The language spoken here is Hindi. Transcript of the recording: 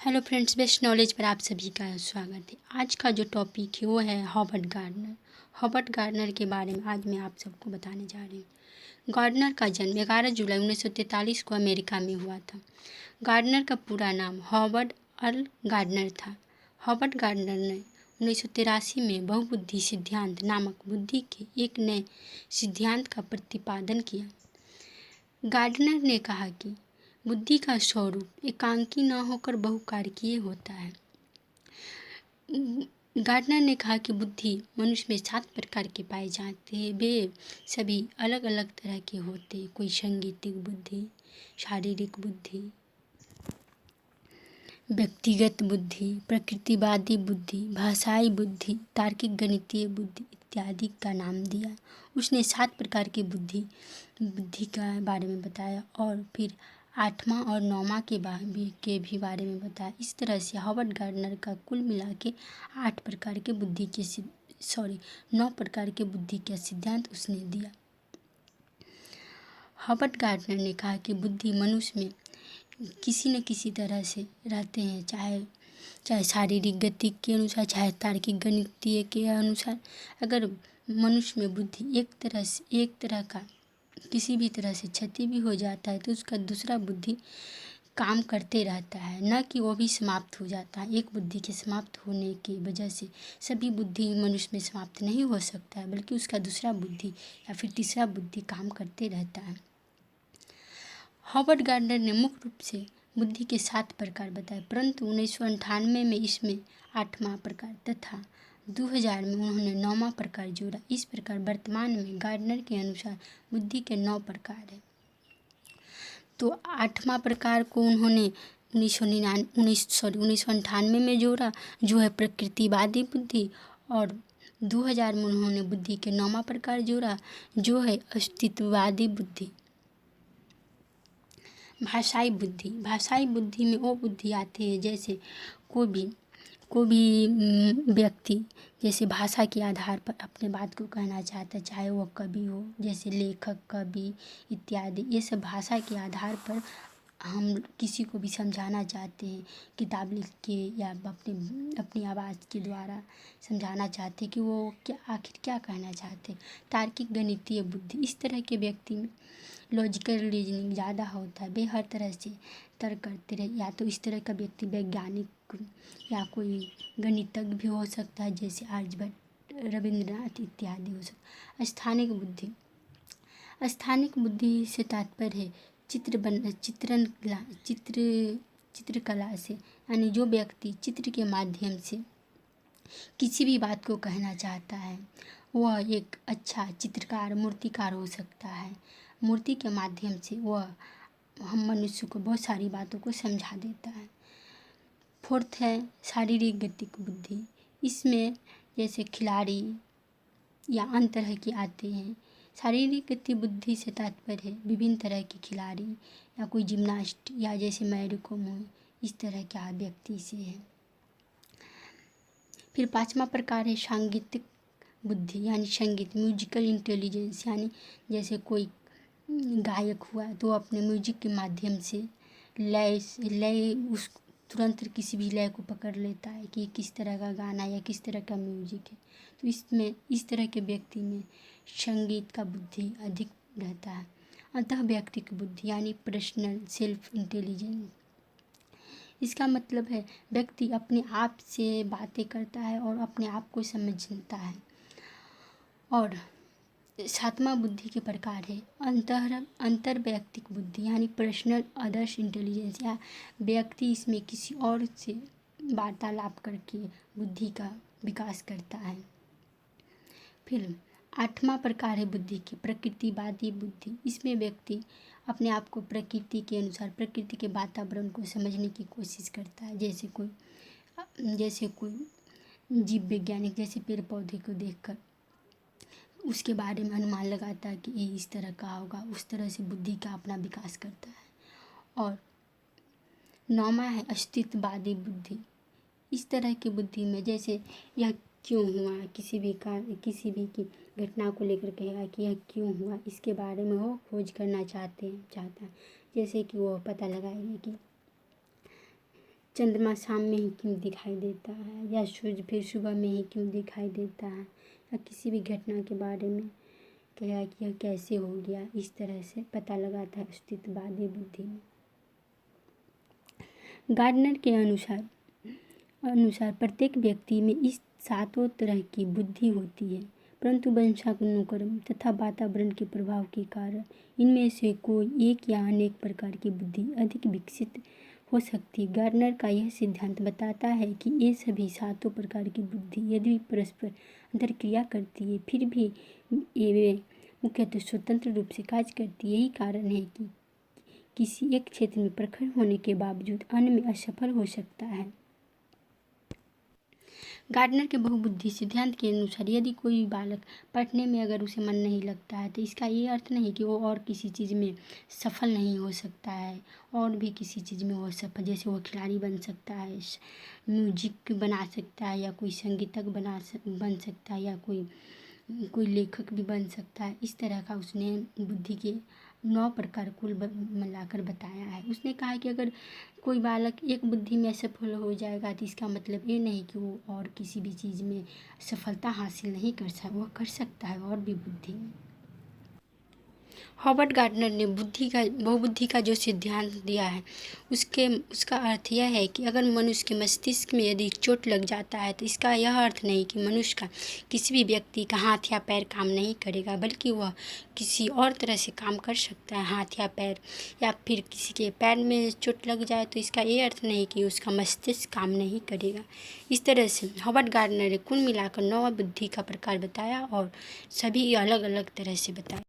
हेलो फ्रेंड्स, बेस्ट नॉलेज पर आप सभी का स्वागत है। आज का जो टॉपिक है वो है हॉवर्ड गार्डनर। हॉवर्ड गार्डनर के बारे में आज मैं आप सबको बताने जा रही हूँ। गार्डनर का जन्म 11 जुलाई 1943 को अमेरिका में हुआ था। गार्डनर का पूरा नाम हॉवर्ड अर्ल गार्डनर था। हॉवर्ड गार्डनर ने 1983 में बहुबुद्धि सिद्धांत नामक बुद्धि के एक नए सिद्धांत का प्रतिपादन किया। गार्डनर ने कहा कि बुद्धि का स्वरूप एकांकी न होकर बहुकारकीय होता है। गार्डनर ने कहा कि बुद्धि मनुष्य में 7 प्रकार के पाए जाते हैं। वे सभी अलग अलग तरह के होते हैं। कोई सांगीतिक बुद्धि, शारीरिक बुद्धि, व्यक्तिगत बुद्धि, प्रकृतिवादी बुद्धि, भाषाई बुद्धि, तार्किक गणितीय बुद्धि इत्यादि का नाम दिया। उसने 7 प्रकार की बुद्धि का बारे में बताया और फिर 8वां और 9वां के भी बारे में बताया। इस तरह से हॉवर्ड गार्डनर का कुल मिला के 9 प्रकार के बुद्धि का सिद्धांत उसने दिया। हॉवर्ड गार्डनर ने कहा कि बुद्धि मनुष्य में किसी न किसी तरह से रहते हैं, चाहे शारीरिक गति के अनुसार, चाहे तार्किक गणितीय के अनुसार। अगर मनुष्य में बुद्धि एक तरह का किसी भी तरह से क्षति भी हो जाता है तो उसका दूसरा बुद्धि काम करते रहता है, न कि वो भी समाप्त हो जाता है। एक बुद्धि के समाप्त होने की वजह से सभी बुद्धि मनुष्य में समाप्त नहीं हो सकता है, बल्कि उसका दूसरा बुद्धि या फिर तीसरा बुद्धि काम करते रहता है। हॉवर्ड गार्डनर ने मुख्य रूप से बुद्धि के 7 प्रकार बताए, परंतु 1998 में इसमें 8वां प्रकार तथा 2000 में उन्होंने 9वां प्रकार जोड़ा। इस प्रकार वर्तमान में गार्डनर के अनुसार बुद्धि के 9 प्रकार हैं। तो 8वां प्रकार को उन्होंने 1998 में जोड़ा, जो है प्रकृतिवादी बुद्धि, और 2000 में उन्होंने बुद्धि के 9वां प्रकार जोड़ा, जो है अस्तित्ववादी बुद्धि। भाषाई बुद्धि में वो बुद्धि आती है जैसे कोई भी व्यक्ति जैसे भाषा के आधार पर अपने बात को कहना चाहता है, चाहे वो कवि हो, जैसे लेखक, कवि इत्यादि। ये सब भाषा के आधार पर हम किसी को भी समझाना चाहते हैं, किताब लिख के या अपनी आवाज़ के द्वारा समझाना चाहते हैं कि वो आखिर क्या कहना चाहते हैं। तार्किक गणितीय बुद्धि, इस तरह के व्यक्ति में लॉजिकल रीजनिंग ज़्यादा होता है। वे हर तरह से तर्क करते रहे। या तो इस तरह का व्यक्ति वैज्ञानिक या कोई गणितज्ञ भी हो सकता है, जैसे आर्यभट्ट, रविंद्रनाथ इत्यादि हो सकता है। स्थानिक बुद्धि से तात्पर्य है चित्रकला से, यानी जो व्यक्ति चित्र के माध्यम से किसी भी बात को कहना चाहता है वह एक अच्छा चित्रकार, मूर्तिकार हो सकता है। मूर्ति के माध्यम से वह हम मनुष्य को बहुत सारी बातों को समझा देता है। 4th है शारीरिक गतिक बुद्धि। इसमें जैसे खिलाड़ी या अन्य तरह की आते हैं। शारीरिक गति बुद्धि से तात्पर्य है विभिन्न तरह के खिलाड़ी या कोई जिम्नास्ट या जैसे मैरी कॉम हो, इस तरह के व्यक्ति से है। फिर 5वां प्रकार है सांगीतिक बुद्धि, यानी संगीत, म्यूजिकल इंटेलिजेंस, यानी जैसे कोई गायक हुआ तो अपने म्यूजिक के माध्यम से लय उस तुरंत किसी भी लय को पकड़ लेता है कि किस तरह का गाना या किस तरह का म्यूजिक है। तो इसमें इस तरह के व्यक्ति में संगीत का बुद्धि अधिक रहता है। अंतः व्यक्तिक बुद्धि, यानी पर्सनल सेल्फ इंटेलिजेंस, इसका मतलब है व्यक्ति अपने आप से बातें करता है और अपने आप को समझता है। और 7वां बुद्धि के प्रकार है अंतर व्यक्तिक बुद्धि, यानी पर्सनल अदर्स इंटेलिजेंस, या व्यक्ति इसमें किसी और से वार्तालाप करके बुद्धि का विकास करता है। फिर 8वां प्रकार है बुद्धि की प्रकृतिवादी बुद्धि। इसमें व्यक्ति अपने आप को प्रकृति के अनुसार, प्रकृति के वातावरण को समझने की कोशिश करता है। जैसे कोई जीव वैज्ञानिक जैसे पेड़ पौधे को देखकर उसके बारे में अनुमान लगाता है कि ये इस तरह का होगा, उस तरह से बुद्धि का अपना विकास करता है। और 9वां है अस्तित्ववादी बुद्धि। इस तरह की बुद्धि में जैसे यह क्यों हुआ, किसी भी की घटना को लेकर कहेगा कि यह क्यों हुआ, इसके बारे में वो खोज करना चाहता है। जैसे कि वो पता लगाएगा कि चंद्रमा शाम में ही क्यों दिखाई देता है, या सूर्य फिर सुबह में ही क्यों दिखाई देता है, या किसी भी घटना के बारे में क्या कि यह कैसे हो गया, इस तरह से पता लगाता है अस्तित्ववादी बुद्धि में। गार्डनर के अनुसार प्रत्येक व्यक्ति में इस सातों तरह की बुद्धि होती है, परंतु वंशानुक्रम तथा वातावरण के प्रभाव के कारण इनमें से कोई एक या अनेक प्रकार की बुद्धि अधिक विकसित हो सकती है। गार्डनर का यह सिद्धांत बताता है कि ये सभी सातों प्रकार की बुद्धि यदि परस्पर अंतर्क्रिया करती है, फिर भी ये मुख्यतः स्वतंत्र रूप से कार्य करती है। यही कारण है कि किसी एक क्षेत्र में प्रखर होने के बावजूद अन्य में असफल हो सकता है। गार्डनर के बहुबुद्धि सिद्धांत के अनुसार यदि कोई बालक पढ़ने में अगर उसे मन नहीं लगता है, तो इसका ये अर्थ नहीं कि वो और किसी चीज़ में सफल नहीं हो सकता है, और भी किसी चीज़ में वो सफल, जैसे वो खिलाड़ी बन सकता है, म्यूजिक बना सकता है, या कोई संगीतज्ञ बन सकता है, या कोई लेखक भी बन सकता है। इस तरह का उसने बुद्धि के 9 प्रकार कुल मिलाकर बताया है। उसने कहा है कि अगर कोई बालक एक बुद्धि में सफल हो जाएगा, तो इसका मतलब ये नहीं कि वो और किसी भी चीज़ में सफलता हासिल नहीं कर सकता, वो कर सकता है और भी बुद्धि। हॉवर्ड गार्डनर ने बहुबुद्धि का जो सिद्धांत दिया है, उसका अर्थ यह है कि अगर मनुष्य के मस्तिष्क में यदि चोट लग जाता है, तो इसका यह अर्थ नहीं कि मनुष्य का किसी भी व्यक्ति का हाथ या पैर काम नहीं करेगा, बल्कि वह किसी और तरह से काम कर सकता है, हाथ या पैर। या फिर किसी के पैर में चोट लग जाए, तो इसका ये अर्थ नहीं कि उसका मस्तिष्क काम नहीं करेगा। इस तरह से हॉवर्ड गार्डनर ने कुल मिलाकर 9 बुद्धि का प्रकार बताया, और सभी अलग अलग तरह से बताया।